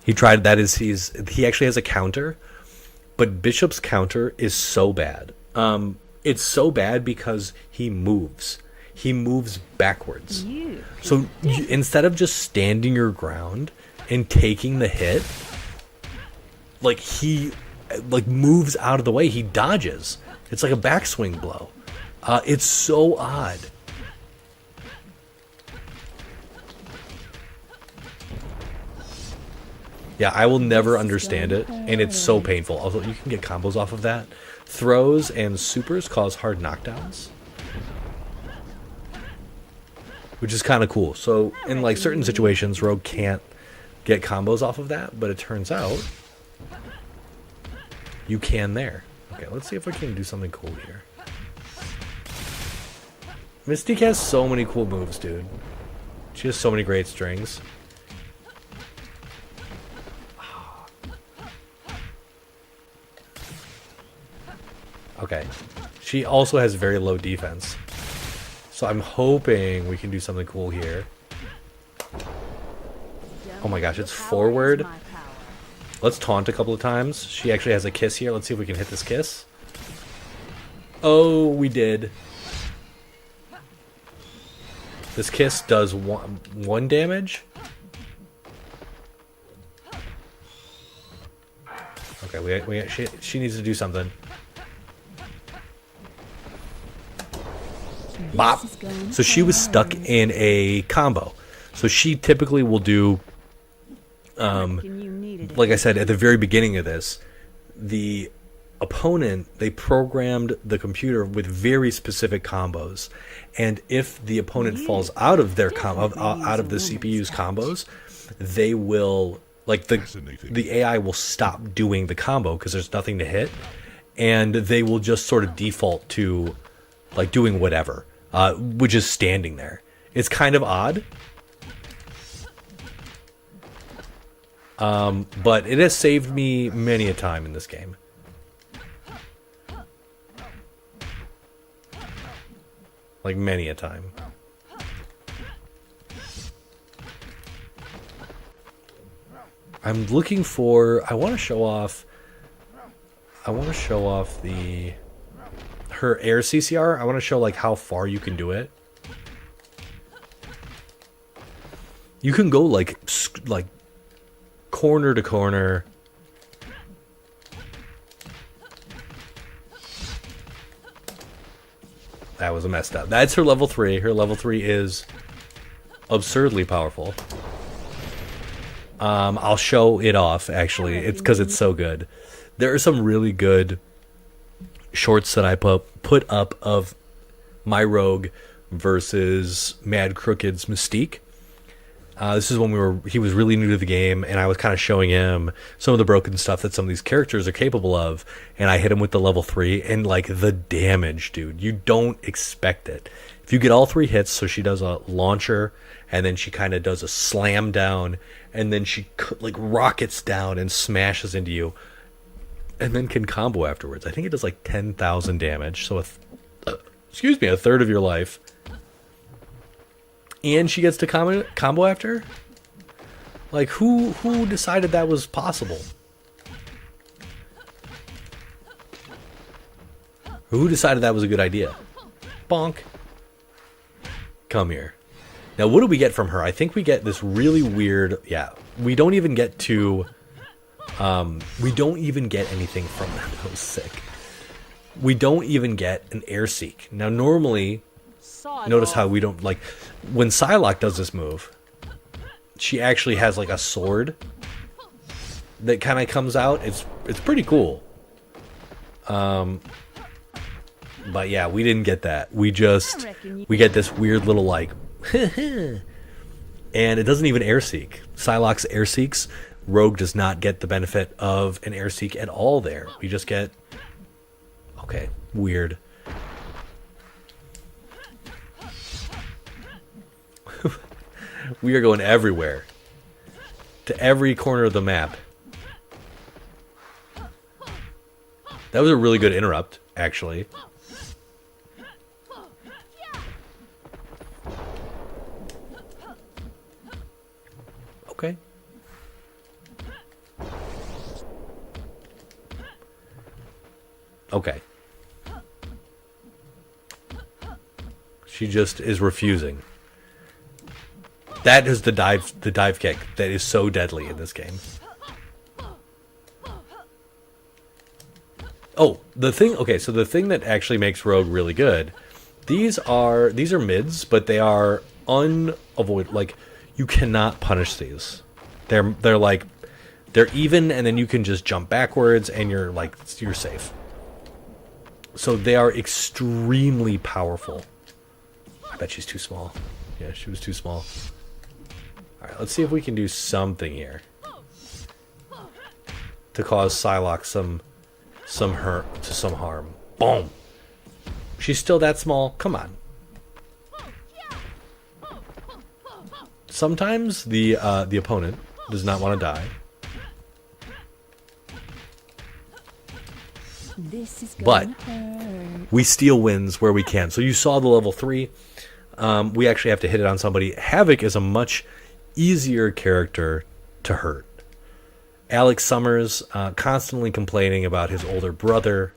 He tried that. He actually has a counter, but Bishop's counter is so bad. It's so bad because he moves. He moves backwards. So instead of just standing your ground and taking the hit, like he moves out of the way. He dodges. It's like a backswing blow. It's so odd. Yeah, I will never understand it, and it's so painful. Also, you can get combos off of that. Throws and supers cause hard knockdowns, which is kind of cool. So in like certain situations, Rogue can't get combos off of that, but it turns out you can there. Okay, let's see if we can do something cool here. Mystique has so many cool moves, dude. She has so many great strings. Okay. She also has very low defense. So I'm hoping we can do something cool here. Oh my gosh, it's forward. Let's taunt a couple of times. She actually has a kiss here. Let's see if we can hit this kiss. Oh, we did. This kiss does one damage. Okay, she needs to do something. Bop. So she was stuck in a combo. So she typically will do, like I said at the very beginning of this, the opponent, they programmed the computer with very specific combos, and if the opponent falls out of their out of the CPU's combos, they will, like, the AI will stop doing the combo because there's nothing to hit, and they will just sort of default to like doing whatever, which is standing there. It's kind of odd, but it has saved me many a time in this game. Like many a time. I'm looking for, I want to show off her air CCR. I want to show like how far you can do it. You can go like corner to corner. That was a messed up. That's her level 3. Her level 3 is absurdly powerful. I'll show it off, actually. It's because it's so good. There are some really good shorts that I put up of my Rogue versus Mad Crooked's Mystique. This is when he was really new to the game, and I was kind of showing him some of the broken stuff that some of these characters are capable of, and I hit him with the level 3, and like the damage, dude, you don't expect it. If you get all 3 hits, so she does a launcher, and then she kind of does a slam down, and then she like rockets down and smashes into you, and then can combo afterwards. I think it does like 10,000 damage, so excuse me, a third of your life. And she gets to combo after? Like, who decided that was possible? Who decided that was a good idea? Bonk. Come here. Now, what do we get from her? I think we get this really weird... Yeah, we don't even get to... we don't even get anything from that. That was sick. We don't even get an air seek. Now, normally... Notice how we don't, like... When Psylocke does this move, she actually has, like, a sword that kind of comes out. It's pretty cool. But yeah, we didn't get that. We get this weird little like, and it doesn't even air seek. Psylocke's air seeks. Rogue does not get the benefit of an air seek at all there. We just get, okay, weird. We are going everywhere. To every corner of the map. That was a really good interrupt, actually. Okay. Okay. She just is refusing. That is the dive kick that is so deadly in this game. Oh, the thing that actually makes Rogue really good, these are mids, but they are unavoidable. Like, you cannot punish these. They're even, and then you can just jump backwards and you're safe. So they are extremely powerful. I bet she's too small. Yeah, she was too small. Alright, let's see if we can do something here to cause Psylocke some harm. Boom. She's still that small. Come on. Sometimes the opponent does not want to die. This is But we steal wins where we can. So you saw the level 3. We actually have to hit it on somebody. Havoc is a much easier character to hurt. Alex Summers constantly complaining about his older brother.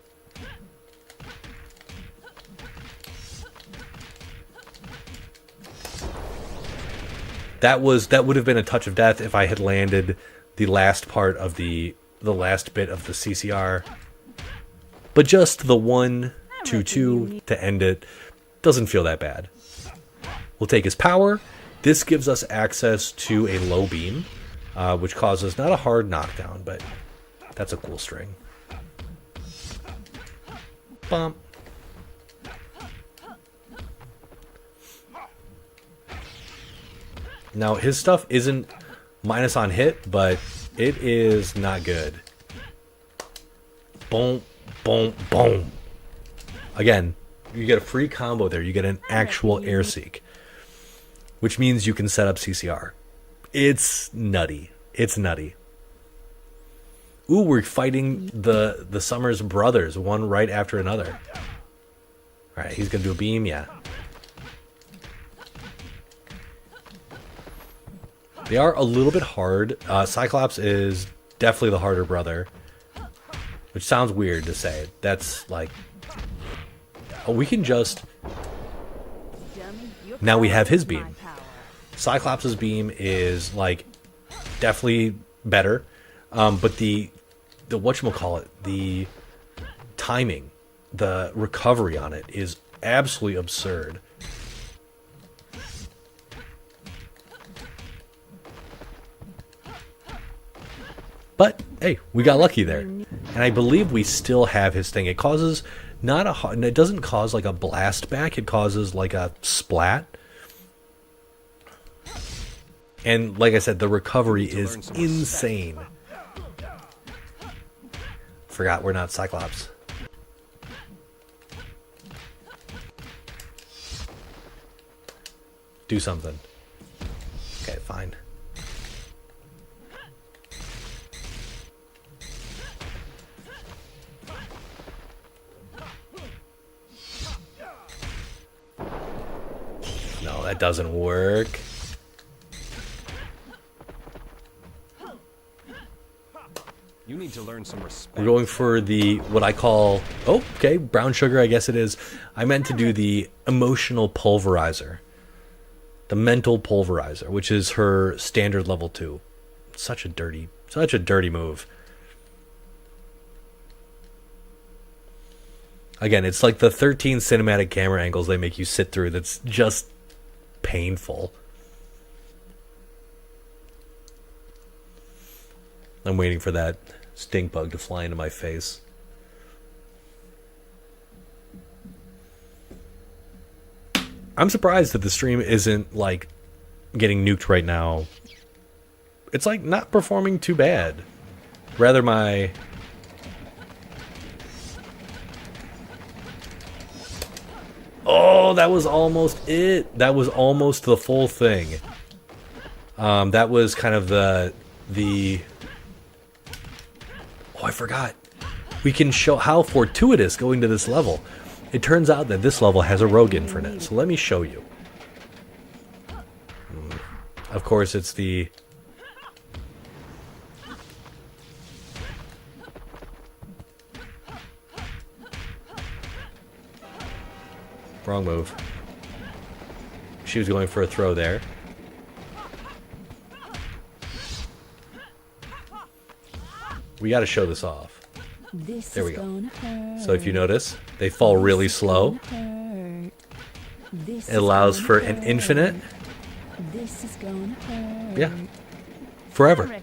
That would have been a touch of death if I had landed the last part of the last bit of the CCR. But just the 1-2-2 to end it doesn't feel that bad. We'll take his power. This gives us access to a low beam, which causes not a hard knockdown, but that's a cool string. Bump. Now, his stuff isn't minus on hit, but it is not good. Boom, boom, boom. Again, you get a free combo there. You get an actual air seek, which means you can set up CCR. It's nutty. It's nutty. Ooh, we're fighting the Summers brothers, one right after another. All right, he's going to do a beam, yeah. They are a little bit hard. Cyclops is definitely the harder brother, which sounds weird to say. That's like... Oh, we can just... Now we have his beam. Cyclops' beam is, like, definitely better. But the whatchamacallit, the timing, the recovery on it is absolutely absurd. But, hey, we got lucky there. And I believe we still have his thing. It causes not a... It doesn't cause, like, a blast back. It causes, like, a splat. And, like I said, the recovery is insane. Forgot we're not Cyclops. Do something. Okay, fine. that doesn't work. You need to learn some respect. We're going for the, what I call, oh, okay, brown sugar, I guess it is. I meant to do the emotional pulverizer. The mental pulverizer, which is her standard level 2. Such a dirty move. Again, it's like the 13 cinematic camera angles they make you sit through that's just painful. I'm waiting for that stink bug to fly into my face. I'm surprised that the stream isn't like getting nuked right now. It's like not performing too bad. Rather my... Oh, that was almost it. That was almost the full thing. That was kind of the... Oh, I forgot. We can show how fortuitous going to this level. It turns out that this level has a rogue infinite, so let me show you. Of course, it's the... Wrong move. She was going for a throw there. We got to show this off. There we go. So if you notice, they fall really slow. It allows for an infinite. Yeah. Forever.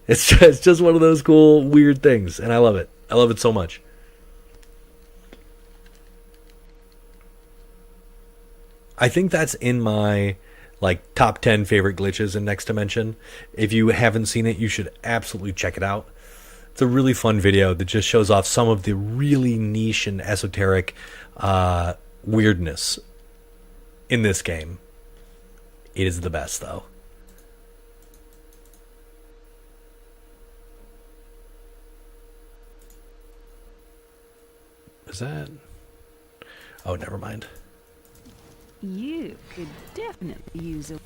It's just one of those cool, weird things, and I love it. I love it so much. I think that's in my like top 10 favorite glitches in Next Dimension. If you haven't seen it, you should absolutely check it out. It's a really fun video that just shows off some of the really niche and esoteric weirdness in this game. It is the best, though. Is that... Oh, never mind. You could definitely use a...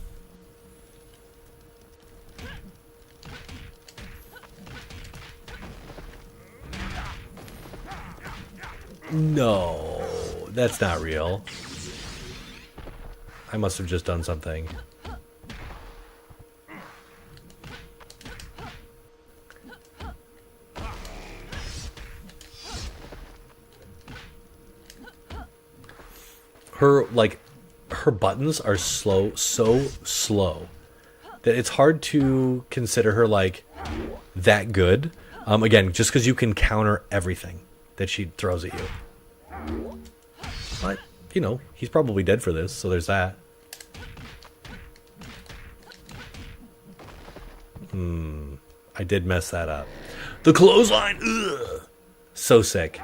No, that's not real. I must have just done something. Her buttons are slow, so slow that it's hard to consider her like that good. Again, just because you can counter everything that she throws at you. But, you know, he's probably dead for this, so there's that. I did mess that up. The clothesline! Ugh! So sick.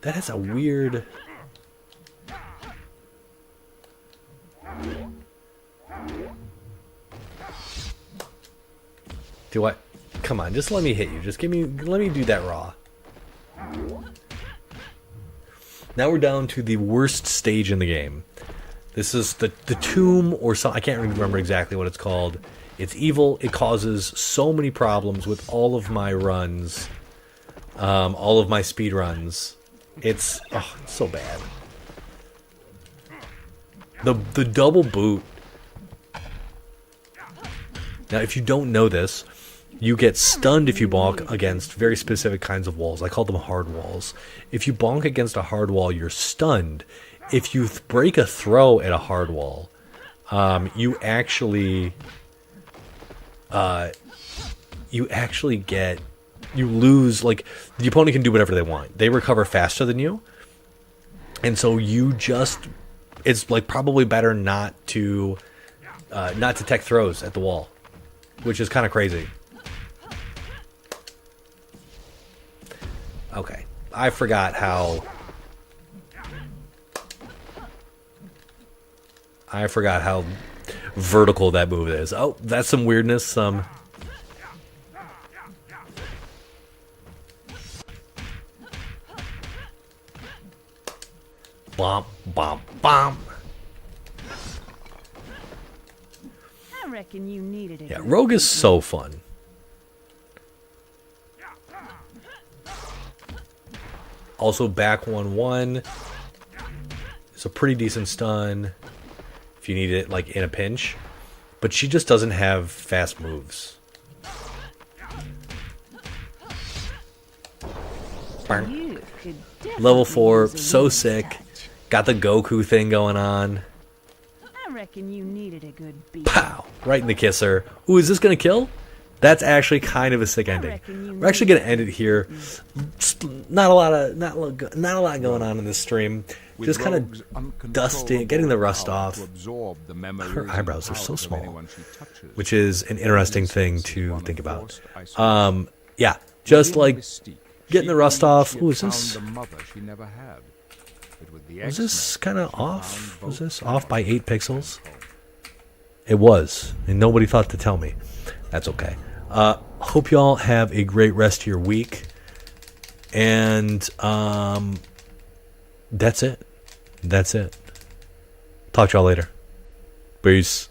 That is a weird... Do I... Come on, just let me hit you. Just give me... Let me do that raw. Now we're down to the worst stage in the game. This is the tomb or something. I can't remember exactly what it's called. It's evil. It causes so many problems with all of my runs. All of my speed runs. It's so bad. The double boot. Now, if you don't know this, you get stunned if you bonk against very specific kinds of walls. I call them hard walls. If you bonk against a hard wall, you're stunned. If you break a throw at a hard wall, you actually you lose, like, the opponent can do whatever they want. They recover faster than you. And so you just, it's like probably better not to tech throws at the wall, which is kind of crazy. Okay. I forgot how vertical that move is. Oh, that's some weirdness. Bomb, bomb, bomb. I reckon you needed it. Yeah, Rogue is so fun. Also, back 1-1. It's a pretty decent stun if you need it, like, in a pinch. But she just doesn't have fast moves. You could Level definitely 4, use a so woman's sick. touch. Got the Goku thing going on. I reckon you needed a good beat. Pow! Right in the kisser. Ooh, is this gonna kill? That's actually kind of a sick ending. We're actually gonna end it here. Just not a lot going on in this stream. Just kind of dusting, getting the rust off. Her eyebrows are so small, which is an interesting thing to think about. Yeah, just like getting the rust off. Ooh, is this? Was this kind of off? Was this off by 8 pixels? It was, and nobody thought to tell me. That's okay. Hope y'all have a great rest of your week. And that's it. That's it. Talk to y'all later. Peace.